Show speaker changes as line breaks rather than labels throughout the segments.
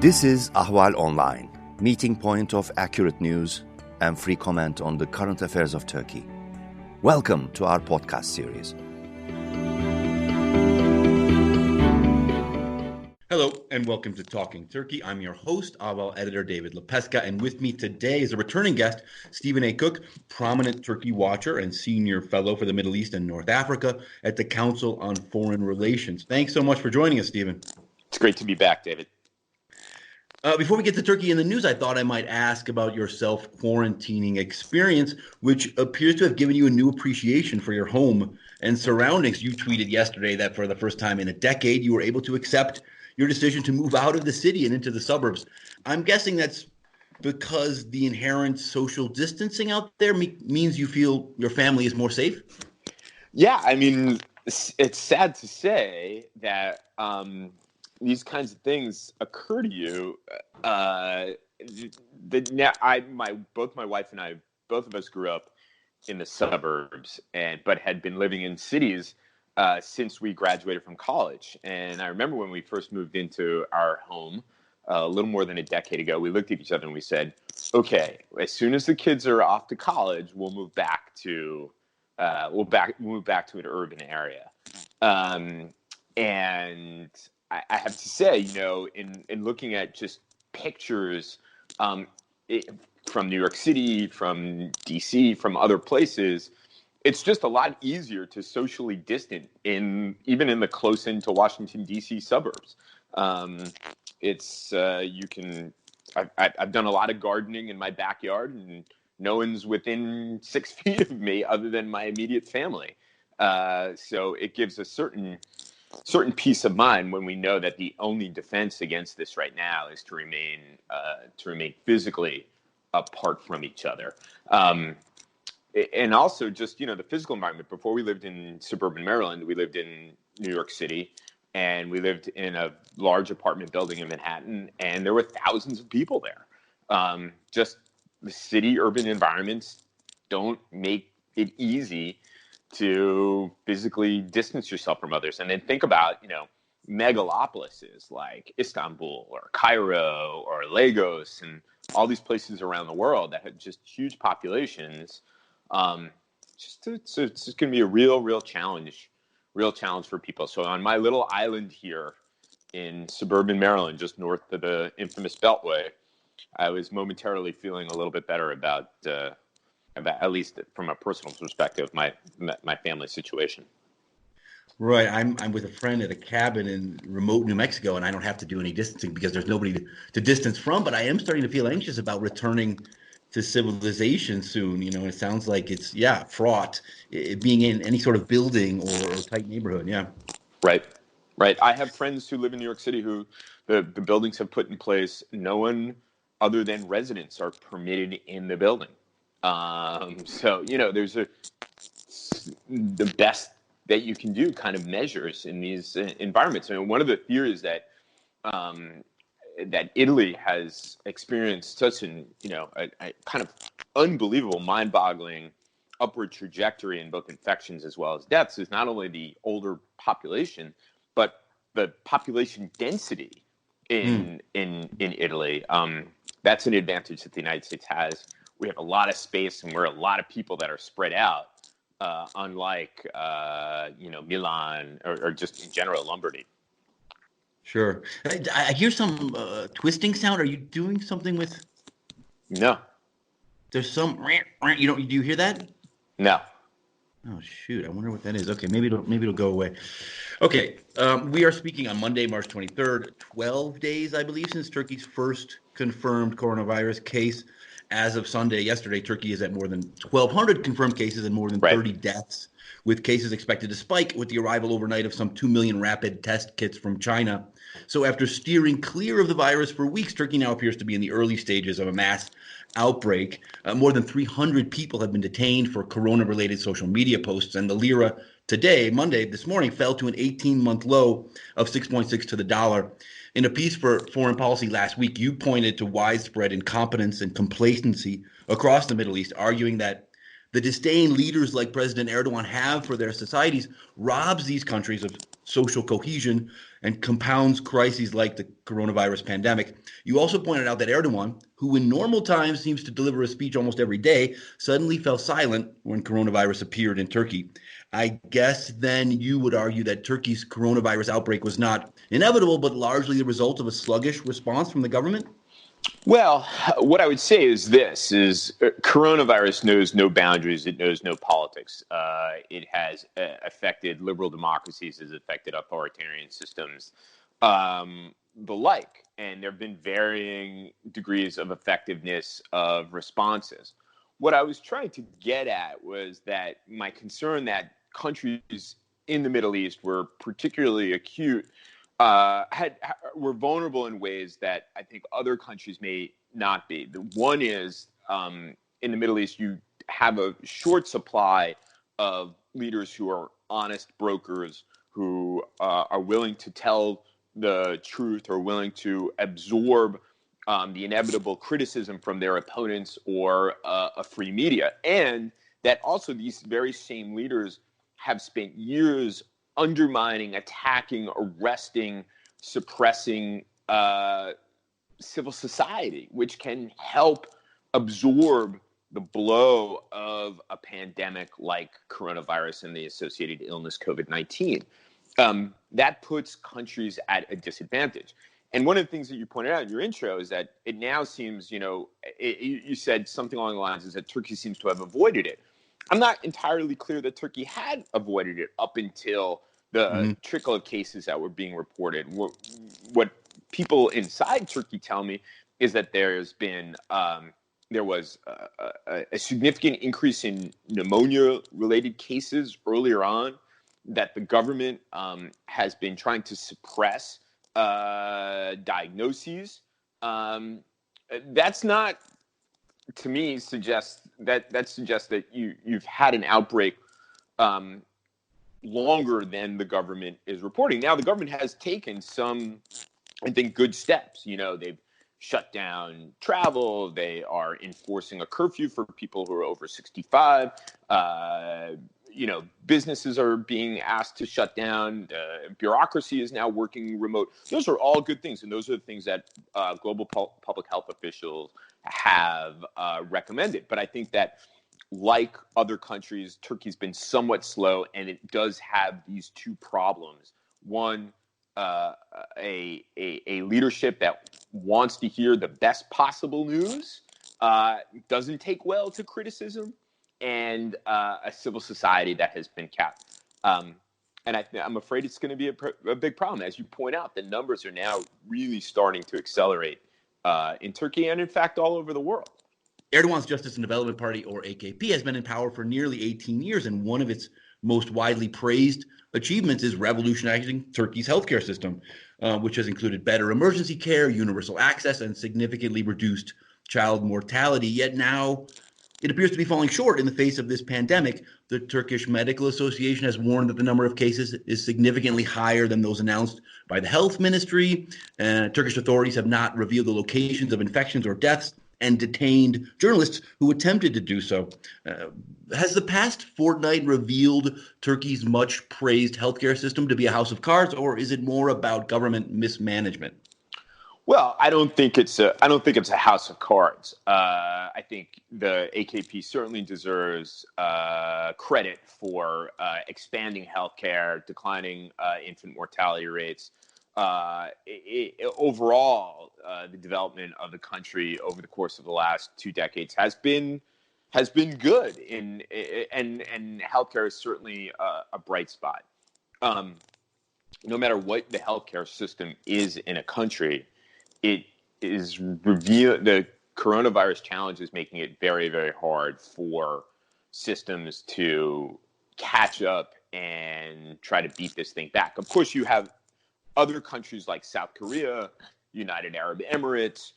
This is Ahval Online, meeting point of accurate news and free comment on the current affairs of Turkey. Welcome to our podcast series.
Hello and welcome to Talking Turkey. I'm your host, Ahval editor David Lepeska, and with me today is a returning guest, Stephen A. Cook, prominent Turkey watcher and senior fellow for the Middle East and North Africa at the Council on Foreign Relations. Thanks so much for joining us, Stephen.
It's great to be back, David.
Before we get to Turkey in the news, I thought I might ask about your self-quarantining experience, which appears to have given you a new appreciation for your home and surroundings. You tweeted yesterday that for the first time in a decade, you were able to accept your decision to move out of the city and into the suburbs. I'm guessing that's because the inherent social distancing out there means you feel your family is more safe?
Yeah, I mean, it's sad to say that these kinds of things occur to you. Both my wife and I, both of us grew up in the suburbs, but had been living in cities since we graduated from college. And I remember when we first moved into our home a little more than a decade ago, we looked at each other and we said, "Okay, as soon as the kids are off to college, we'll move back to an urban area." And I have to say, in looking at just pictures from New York City, from DC, from other places, it's just a lot easier to socially distant even in the close into Washington DC suburbs. I've done a lot of gardening in my backyard, and no one's within 6 feet of me other than my immediate family. So it gives a certain peace of mind when we know that the only defense against this right now is to remain physically apart from each other. And also just, the physical environment. Before we lived in suburban Maryland, we lived in New York City, and we lived in a large apartment building in Manhattan, and there were thousands of people there. Just the city-urban environments don't make it easy to physically distance yourself from others. And then think about, megalopolises like Istanbul or Cairo or Lagos and all these places around the world that have just huge populations. It's going to be a real challenge for people. So on my little island here in suburban Maryland, just north of the infamous Beltway, I was momentarily feeling a little bit better about at least from a personal perspective, my family situation.
Right. I'm with a friend at a cabin in remote New Mexico, and I don't have to do any distancing because there's nobody to distance from, but I am starting to feel anxious about returning to civilization soon. It sounds like it's, fraught, being in any sort of building or tight neighborhood. Yeah.
Right. I have friends who live in New York City who the buildings have put in place. No one other than residents are permitted in the building. So, there's the best that you can do kind of measures in these environments. I mean, one of the theories that Italy has experienced such a kind of unbelievable, mind-boggling upward trajectory in both infections as well as deaths is not only the older population, but the population density in Italy. That's an advantage that the United States has. We have a lot of space, and we're a lot of people that are spread out, unlike Milan or just in general Lombardy.
Sure. I hear some twisting sound. Are you doing something with?
No.
There's some. Do you hear that?
No.
Oh shoot! I wonder what that is. Okay, maybe it'll go away. Okay, we are speaking on Monday, March 23rd. 12 days, I believe, since Turkey's first confirmed coronavirus case. As of yesterday, Turkey is at more than 1,200 confirmed cases and more than 30 deaths, with cases expected to spike with the arrival overnight of some 2 million rapid test kits from China. So after steering clear of the virus for weeks, Turkey now appears to be in the early stages of a mass outbreak. More than 300 people have been detained for corona-related social media posts, and the lira today, this morning, fell to an 18-month low of 6.6 to the dollar. In a piece for Foreign Policy last week, you pointed to widespread incompetence and complacency across the Middle East, arguing that the disdain leaders like President Erdogan have for their societies robs these countries of social cohesion and compounds crises like the coronavirus pandemic. You also pointed out that Erdogan, who in normal times seems to deliver a speech almost every day, suddenly fell silent when coronavirus appeared in Turkey. I guess then you would argue that Turkey's coronavirus outbreak was not inevitable, but largely the result of a sluggish response from the government?
Well, what I would say is this: is coronavirus knows no boundaries. It knows no politics. It has affected liberal democracies, has affected authoritarian systems, the like. And there have been varying degrees of effectiveness of responses. What I was trying to get at was that my concern that countries in the Middle East were particularly acute, were vulnerable in ways that I think other countries may not be. The one is in the Middle East, you have a short supply of leaders who are honest brokers, who are willing to tell the truth, or willing to absorb the inevitable criticism from their opponents or a free media. And that also these very same leaders have spent years undermining, attacking, arresting, suppressing civil society, which can help absorb the blow of a pandemic like coronavirus and the associated illness, COVID-19. That puts countries at a disadvantage. And one of the things that you pointed out in your intro is that it now seems, you said something along the lines is that Turkey seems to have avoided it. I'm not entirely clear that Turkey had avoided it up until the trickle of cases that were being reported. What people inside Turkey tell me is that there was a significant increase in pneumonia-related cases earlier on, that the government has been trying to suppress diagnoses. That's not, to me, suggests that you've had an outbreak longer than the government is reporting. Now, the government has taken some, I think, good steps. They've shut down travel. They are enforcing a curfew for people who are over 65. Businesses are being asked to shut down. Bureaucracy is now working remote. Those are all good things, and those are the things that global public health officials have recommended. But I think that, like other countries, Turkey's been somewhat slow, and it does have these two problems. One, a leadership that wants to hear the best possible news, doesn't take well to criticism, and a civil society that has been capped. And I'm afraid it's going to be a big problem. As you point out, the numbers are now really starting to accelerate in Turkey and, in fact, all over the world.
Erdogan's Justice and Development Party, or AKP, has been in power for nearly 18 years, and one of its most widely praised achievements is revolutionizing Turkey's healthcare system, which has included better emergency care, universal access, and significantly reduced child mortality. Yet now it appears to be falling short in the face of this pandemic. The Turkish Medical Association has warned that the number of cases is significantly higher than those announced by the health ministry. Turkish authorities have not revealed the locations of infections or deaths, and detained journalists who attempted to do so. Has the past fortnight revealed Turkey's much praised healthcare system to be a house of cards, or is it more about government mismanagement?
Well, I don't think it's a house of cards. I think the AKP certainly deserves credit for expanding healthcare, declining infant mortality rates. Overall, the development of the country over the course of the last 2 decades has been good, and healthcare is certainly a bright spot. No matter what the healthcare system is in a country, it is the coronavirus challenge is making it very, very hard for systems to catch up and try to beat this thing back. Of course, you have other countries like South Korea, United Arab Emirates,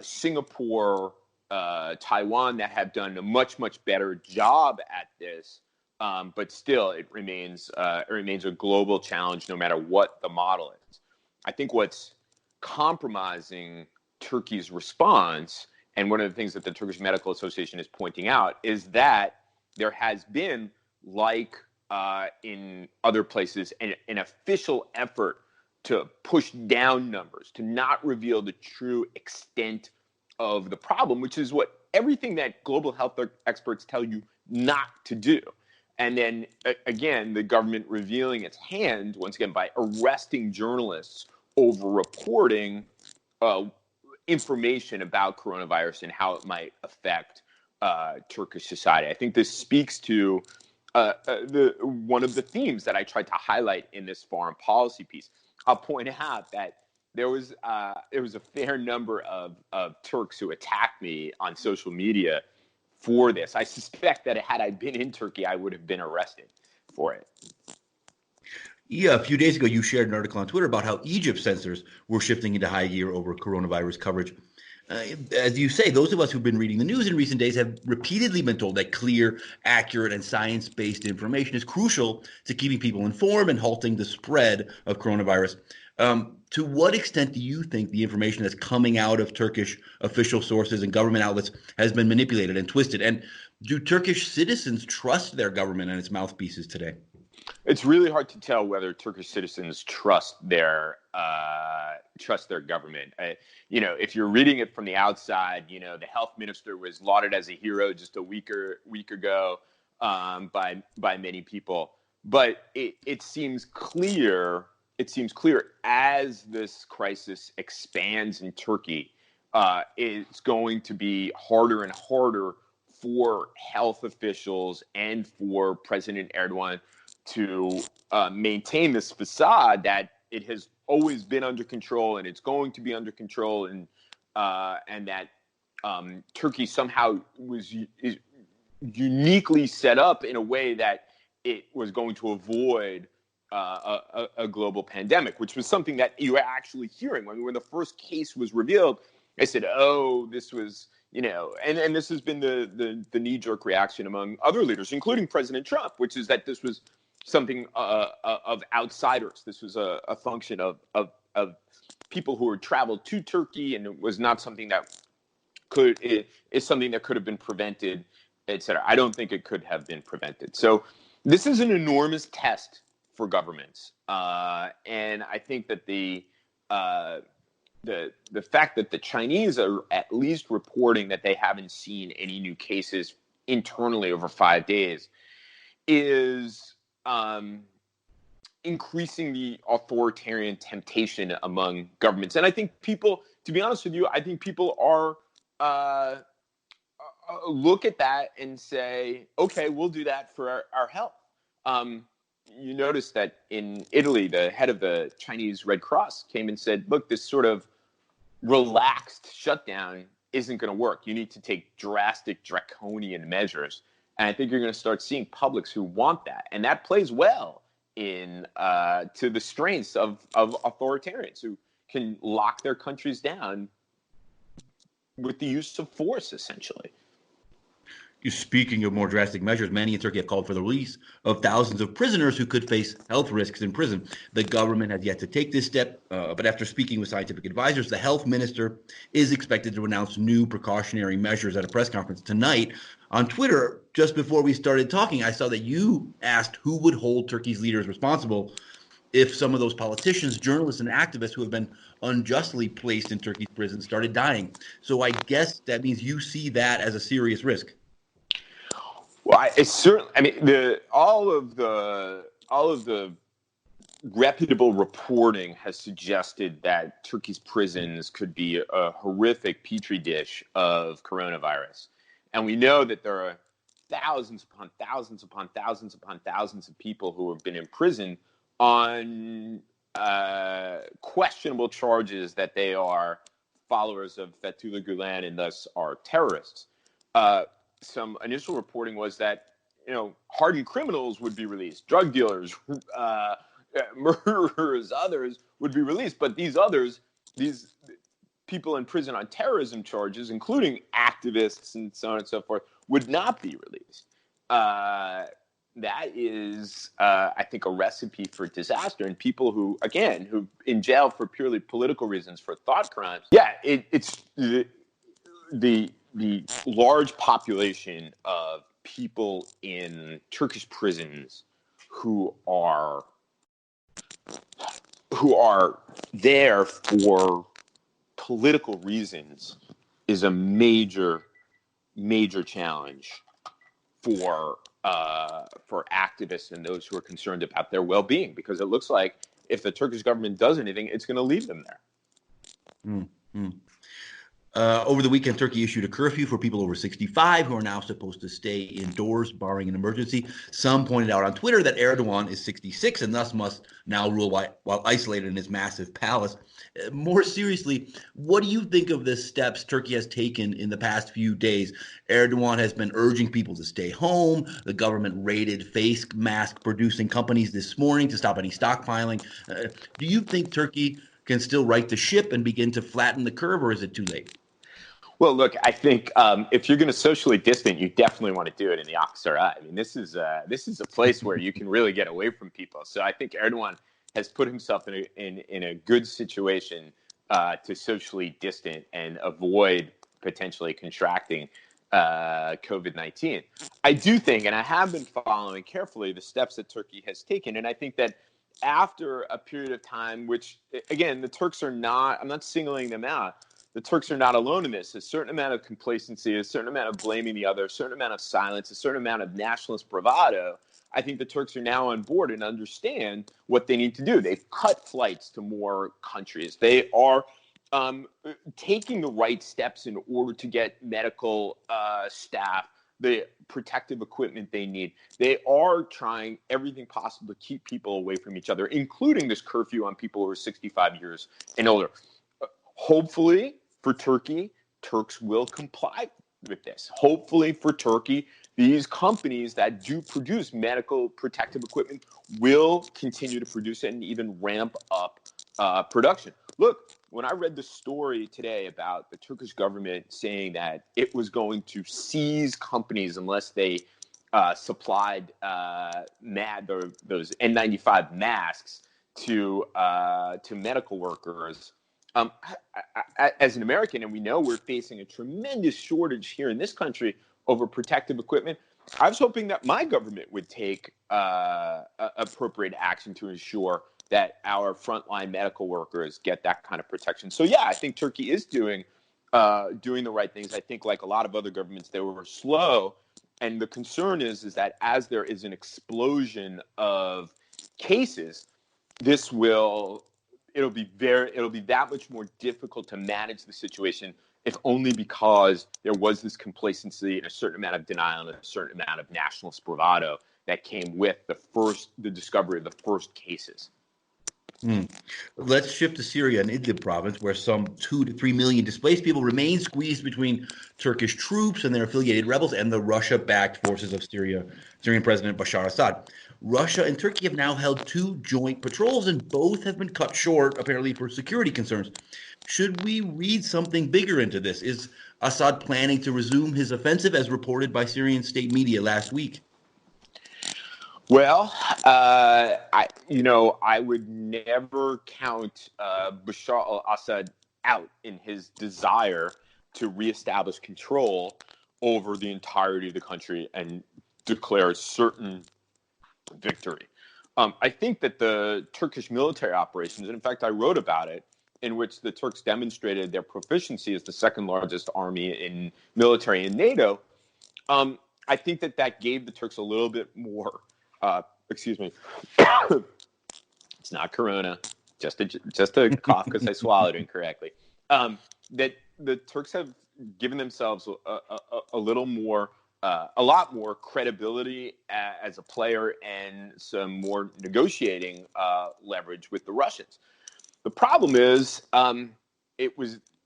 Singapore, Taiwan that have done a much, much better job at this. But still, it remains a global challenge no matter what the model is. I think what's compromising Turkey's response, and one of the things that the Turkish Medical Association is pointing out, is that there has been, like in other places, an official effort to push down numbers, to not reveal the true extent of the problem, which is what everything that global health experts tell you not to do. And then, again, the government revealing its hand, once again, by arresting journalists over reporting information about coronavirus and how it might affect Turkish society. I think this speaks to one of the themes that I tried to highlight in this foreign policy piece. I'll point out that there was a fair number of Turks who attacked me on social media for this. I suspect that had I been in Turkey, I would have been arrested for it.
Yeah, a few days ago, you shared an article on Twitter about how Egypt censors were shifting into high gear over coronavirus coverage. As you say, those of us who've been reading the news in recent days have repeatedly been told that clear, accurate, and science-based information is crucial to keeping people informed and halting the spread of coronavirus. To what extent do you think the information that's coming out of Turkish official sources and government outlets has been manipulated and twisted? And do Turkish citizens trust their government and its mouthpieces today?
It's really hard to tell whether Turkish citizens trust their government. If you're reading it from the outside, the health minister was lauded as a hero just a week ago by many people. But it seems clear. It seems clear as this crisis expands in Turkey, it's going to be harder and harder for health officials and for President Erdogan to maintain this facade that it has always been under control and it's going to be under control, and that Turkey somehow is uniquely set up in a way that it was going to avoid a global pandemic, which was something that you were actually hearing when the first case was revealed. I said, "Oh, this was." And this has been the knee-jerk reaction among other leaders, including President Trump, which is that this was something of outsiders. This was a function of people who had traveled to Turkey, and it was not something that is something that could have been prevented, et cetera. I don't think it could have been prevented. So this is an enormous test for governments, and I think that the fact that the Chinese are at least reporting that they haven't seen any new cases internally over 5 days is increasing the authoritarian temptation among governments. And I think people, to be honest with you, I think people are look at that and say, okay, we'll do that for our health. You notice that in Italy, the head of the Chinese Red Cross came and said, look, this sort of relaxed shutdown isn't going to work. You need to take drastic, draconian measures. And I think you're going to start seeing publics who want that. And that plays well in to the strengths of authoritarians who can lock their countries down with the use of force, essentially.
Speaking of more drastic measures, many in Turkey have called for the release of thousands of prisoners who could face health risks in prison. The government has yet to take this step, but after speaking with scientific advisors, the health minister is expected to announce new precautionary measures at a press conference tonight. On Twitter, just before we started talking, I saw that you asked who would hold Turkey's leaders responsible if some of those politicians, journalists, and activists who have been unjustly placed in Turkey's prison started dying. So I guess that means you see that as a serious risk.
Well, it's certainly. I mean, all of the reputable reporting has suggested that Turkey's prisons could be a horrific petri dish of coronavirus, and we know that there are thousands upon thousands upon thousands upon thousands of people who have been in prison on questionable charges that they are followers of Fethullah Gulen and thus are terrorists. Some initial reporting was that, hardened criminals would be released, drug dealers, murderers, others would be released. But these people in prison on terrorism charges, including activists and so on and so forth, would not be released. That is, I think, a recipe for disaster. And people who in jail for purely political reasons, for thought crimes. Yeah, it's the large population of people in Turkish prisons who are there for political reasons is a major challenge for activists and those who are concerned about their well-being, because it looks like if the Turkish government does anything, it's going to leave them there.
Mm-hmm. Over the weekend, Turkey issued a curfew for people over 65 who are now supposed to stay indoors, barring an emergency. Some pointed out on Twitter that Erdogan is 66 and thus must now rule while isolated in his massive palace. More seriously, what do you think of the steps Turkey has taken in the past few days? Erdogan has been urging people to stay home. The government raided face mask producing companies this morning to stop any stockpiling. Do you think Turkey can still right the ship and begin to flatten the curve, or is it too late?
Well, look, I think if you're going to socially distant, you definitely want to do it in the Aksaray. I mean, this is a place where you can really get away from people. So I think Erdogan has put himself in a good situation to socially distant and avoid potentially contracting COVID-19. I do think, and I have been following carefully the steps that Turkey has taken, and I think that after a period of time, which again, the Turks are not, I'm not singling them out. The Turks are not alone in this. A certain amount of complacency, a certain amount of blaming the other, a certain amount of silence, a certain amount of nationalist bravado. I think the Turks are now on board and understand what they need to do. They've cut flights to more countries. They are taking the right steps in order to get medical staff the protective equipment they need. They are trying everything possible to keep people away from each other, including this curfew on people who are 65 years and older. Hopefully for Turkey, Turks will comply with this. Hopefully for Turkey, these companies that do produce medical protective equipment will continue to produce it and even ramp up production. Look, when I read the story today about the Turkish government saying that it was going to seize companies unless they supplied those N95 masks to medical workers. As an American, and we know we're facing a tremendous shortage here in this country over protective equipment, I was hoping that my government would take appropriate action to ensure that our frontline medical workers get that kind of protection. So yeah, I think Turkey is doing the right things. I think, like a lot of other governments, they were slow, and the concern is that as there is an explosion of cases, it'll be that much more difficult to manage the situation, if only because there was this complacency and a certain amount of denial and a certain amount of nationalist bravado that came with the discovery of the first cases.
Let's shift to Syria and Idlib province, where some 2 to 3 million displaced people remain squeezed between Turkish troops and their affiliated rebels and the Russia-backed forces of Syrian President Bashar Assad. Russia and Turkey have now held 2 joint patrols, and both have been cut short, apparently for security concerns. Should we read something bigger into this? Is Assad planning to resume his offensive, as reported by Syrian state media last week?
Well, I would never count Bashar al-Assad out in his desire to reestablish control over the entirety of the country and declare certain victory. I think that the Turkish military operations, and in fact, I wrote about it, in which the Turks demonstrated their proficiency as the second largest army in military in NATO. I think that gave the Turks a little bit more. Excuse me. It's not Corona, just a cough because I swallowed incorrectly. That the Turks have given themselves a little more, a lot more credibility as a player and some more negotiating leverage with the Russians. The problem is,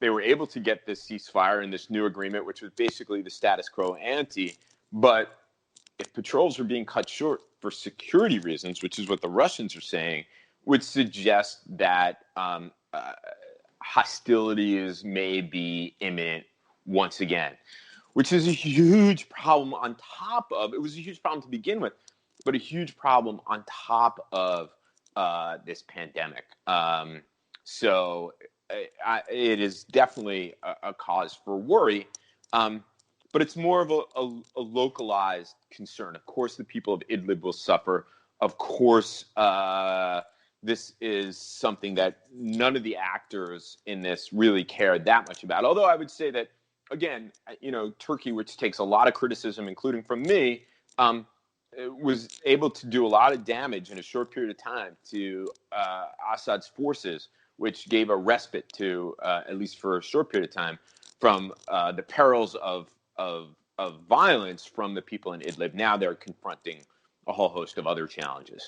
they were able to get this ceasefire and this new agreement, which was basically the status quo ante, but if patrols are being cut short for security reasons, which is what the Russians are saying, would suggest that hostilities may be imminent once again, which is a huge problem on top of, it was a huge problem to begin with, but a huge problem on top of this pandemic. So it is definitely a cause for worry. But it's more of a localized concern. Of course, the people of Idlib will suffer. of course, this is something that none of the actors in this really cared that much about. Although I would say that, again, Turkey, which takes a lot of criticism, including from me, was able to do a lot of damage in a short period of time to Assad's forces, which gave a respite to, at least for a short period of time, from the perils of violence from the people in Idlib. Now they're confronting a whole host of other challenges.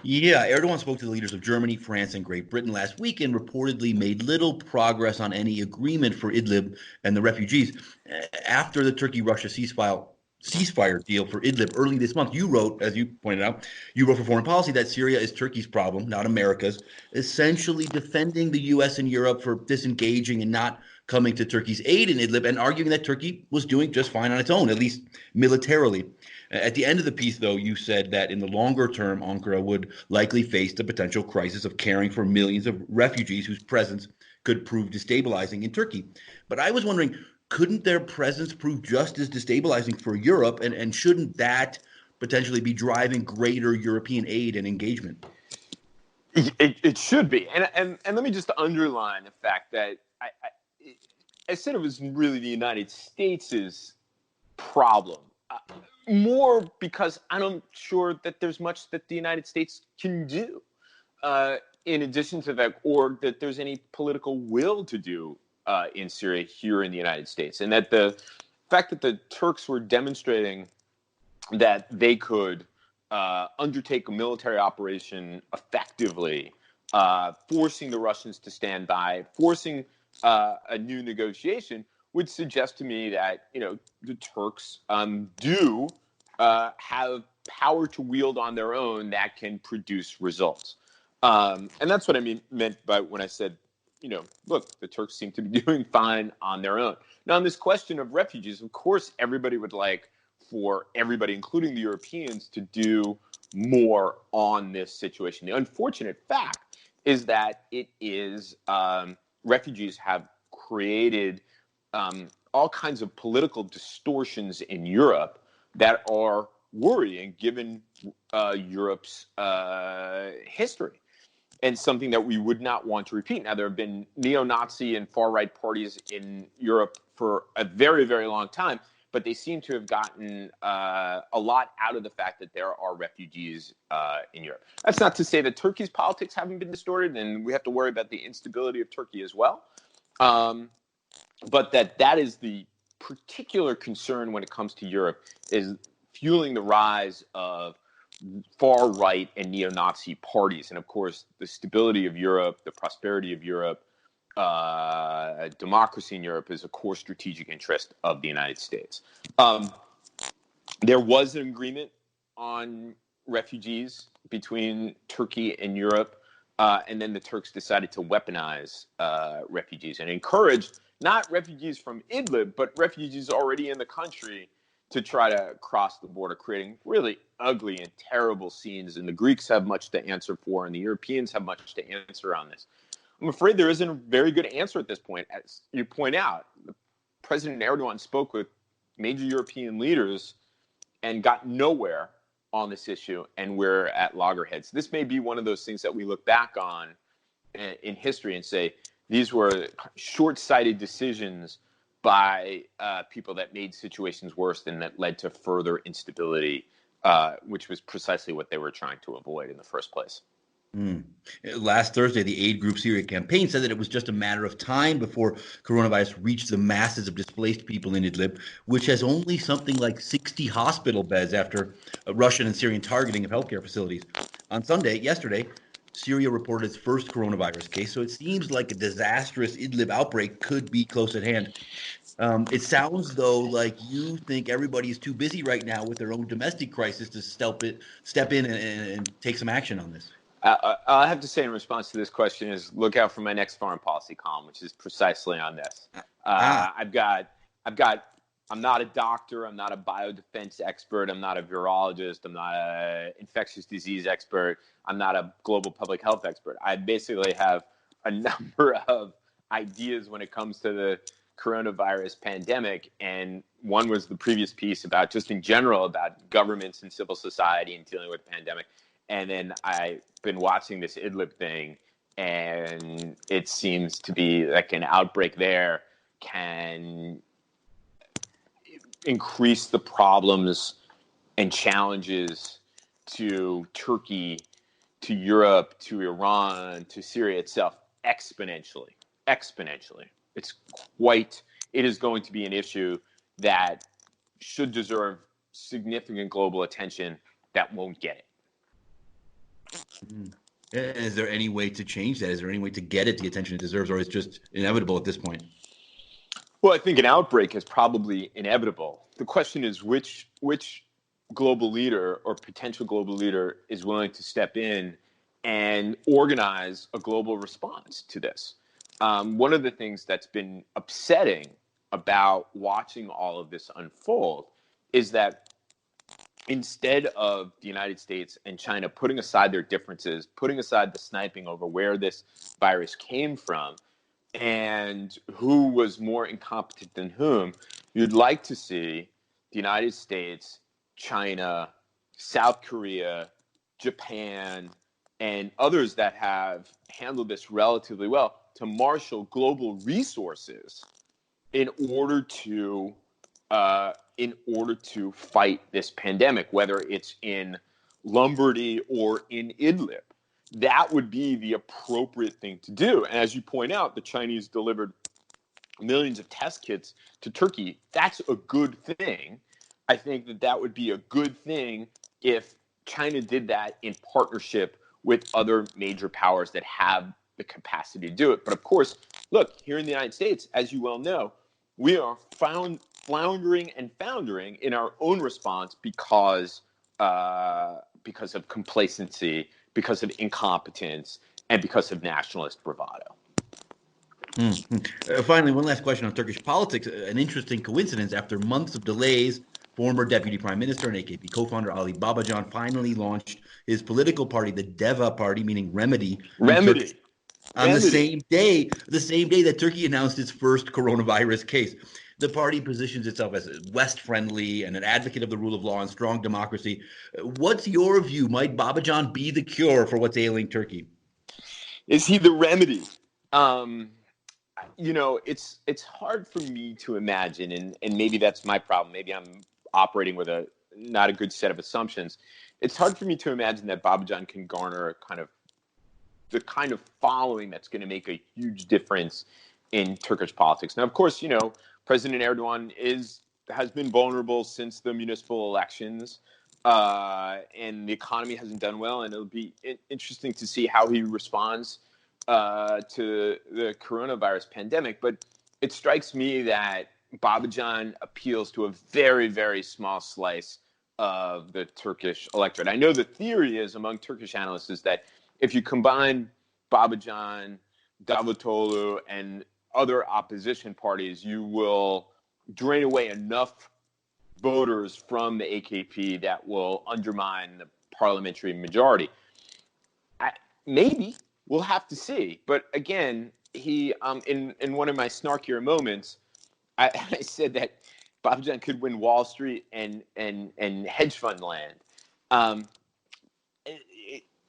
Yeah, Erdogan spoke to the leaders of Germany, France, and Great Britain last week and reportedly made little progress on any agreement for Idlib and the refugees. After the Turkey-Russia ceasefire deal for Idlib early this month, you wrote, as you pointed out, you wrote for Foreign Policy that Syria is Turkey's problem, not America's, essentially defending the U.S. and Europe for disengaging and not coming to Turkey's aid in Idlib and arguing that Turkey was doing just fine on its own, at least militarily. At the end of the piece, though, you said that in the longer term, Ankara would likely face the potential crisis of caring for millions of refugees whose presence could prove destabilizing in Turkey. But I was wondering, couldn't their presence prove just as destabilizing for Europe, and shouldn't that potentially be driving greater European aid and engagement?
It should be. And let me just underline the fact that I said it was really the United States' problem. More because I'm not sure that there's much that the United States can do in addition to that, or that there's any political will to do in Syria here in the United States. And that the fact that the Turks were demonstrating that they could undertake a military operation effectively, forcing the Russians to stand by, forcing a new negotiation, would suggest to me that the Turks do have power to wield on their own that can produce results, and that's what I meant by when I said, look, the Turks seem to be doing fine on their own. Now, on this question of refugees, of course, everybody would like for everybody, including the Europeans, to do more on this situation. The unfortunate fact is that refugees have created all kinds of political distortions in Europe that are worrying given Europe's history, and something that we would not want to repeat. Now, there have been neo-Nazi and far-right parties in Europe for a very, very long time, but they seem to have gotten a lot out of the fact that there are refugees in Europe. That's not to say that Turkey's politics haven't been distorted, and we have to worry about the instability of Turkey as well. But that is the particular concern when it comes to Europe, is fueling the rise of far-right and neo-Nazi parties. And, of course, the stability of Europe, the prosperity of Europe, democracy in Europe is a core strategic interest of the United States. There was an agreement on refugees between Turkey and Europe, and then the Turks decided to weaponize refugees and encouraged not refugees from Idlib, but refugees already in the country to try to cross the border, creating really ugly and terrible scenes. And the Greeks have much to answer for, and the Europeans have much to answer on this. I'm afraid there isn't a very good answer at this point. As you point out, President Erdogan spoke with major European leaders and got nowhere on this issue, and we're at loggerheads. This may be one of those things that we look back on in history and say, these were short-sighted decisions by people that made situations worse and that led to further instability, which was precisely what they were trying to avoid in the first place.
Last Thursday, the aid group Syria campaign said that it was just a matter of time before coronavirus reached the masses of displaced people in Idlib, which has only something like 60 hospital beds after Russian and Syrian targeting of healthcare facilities. On yesterday, Syria reported its first coronavirus case, so it seems like a disastrous Idlib outbreak could be close at hand. It sounds, though, like you think everybody is too busy right now with their own domestic crisis to step in and take some action on this.
I have to say in response to this question is look out for my next foreign policy column, which is precisely on this. I'm not a doctor. I'm not a biodefense expert. I'm not a virologist. I'm not an infectious disease expert. I'm not a global public health expert. I basically have a number of ideas when it comes to the coronavirus pandemic, and one was the previous piece about just in general about governments and civil society and dealing with the pandemic. And then I've been watching this Idlib thing, and it seems to be like an outbreak there can increase the problems and challenges to Turkey, to Europe, to Iran, to Syria itself exponentially. It is going to be an issue that should deserve significant global attention that won't get it.
Is there any way to change that? Is there any way to get it the attention it deserves, or is it just inevitable at this point?
Well, I think an outbreak is probably inevitable. The question is which global leader or potential global leader is willing to step in and organize a global response to this. One of the things that's been upsetting about watching all of this unfold is that instead of the United States and China putting aside their differences, putting aside the sniping over where this virus came from and who was more incompetent than whom, you'd like to see the United States, China, South Korea, Japan, and others that have handled this relatively well to marshal global resources in order to fight this pandemic, whether it's in Lombardy or in Idlib. That would be the appropriate thing to do. And as you point out, the Chinese delivered millions of test kits to Turkey. That's a good thing. I think that would be a good thing if China did that in partnership with other major powers that have the capacity to do it. But of course, look, here in the United States, as you well know, we are floundering and foundering in our own response because of complacency, because of incompetence, and because of nationalist bravado.
Finally, one last question on Turkish politics. An interesting coincidence. After months of delays, former deputy prime minister and AKP co-founder Ali Babacan finally launched his political party, the DEVA party, meaning Remedy. On the same day that Turkey announced its first coronavirus case. The party positions itself as West-friendly and an advocate of the rule of law and strong democracy. What's your view? Might Babacan be the cure for what's ailing Turkey?
Is he the remedy? It's hard for me to imagine, and maybe that's my problem. Maybe I'm operating with not a good set of assumptions. It's hard for me to imagine that Babacan can garner the kind of following that's going to make a huge difference in Turkish politics. Now, of course, President Erdogan has been vulnerable since the municipal elections, and the economy hasn't done well, and it'll be interesting to see how he responds to the coronavirus pandemic. But it strikes me that Babacan appeals to a very, very small slice of the Turkish electorate. I know the theory is among Turkish analysts is that if you combine Babacan, Davutoglu, and other opposition parties, you will drain away enough voters from the AKP that will undermine the parliamentary majority. Maybe. We'll have to see. But again, he in one of my snarkier moments, I said that Babacan could win Wall Street and hedge fund land.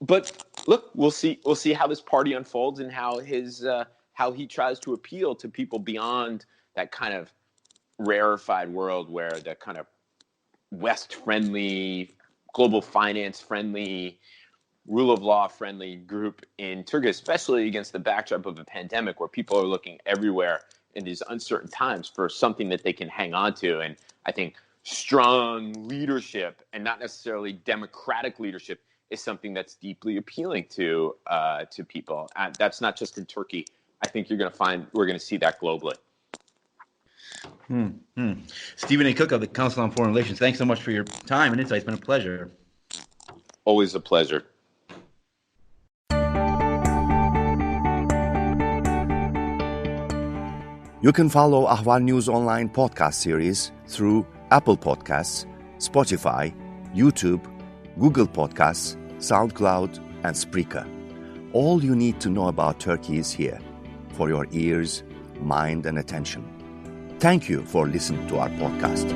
But look, we'll see how this party unfolds and how he tries to appeal to people beyond that kind of rarefied world where the kind of West-friendly, global finance-friendly, rule of law-friendly group in Turkey, especially against the backdrop of a pandemic where people are looking everywhere in these uncertain times for something that they can hang on to. And I think strong leadership, and not necessarily democratic leadership, is something that's deeply appealing to people. And that's not just in Turkey. I think we're going to see that globally.
Stephen A. Cook of the Council on Foreign Relations, thanks so much for your time and insight. It's been a pleasure.
Always a pleasure.
You can follow Ahval News Online podcast series through Apple Podcasts, Spotify, YouTube, Google Podcasts, SoundCloud, and Spreaker. All you need to know about Turkey is here, for your ears, mind, and attention. Thank you for listening to our podcast.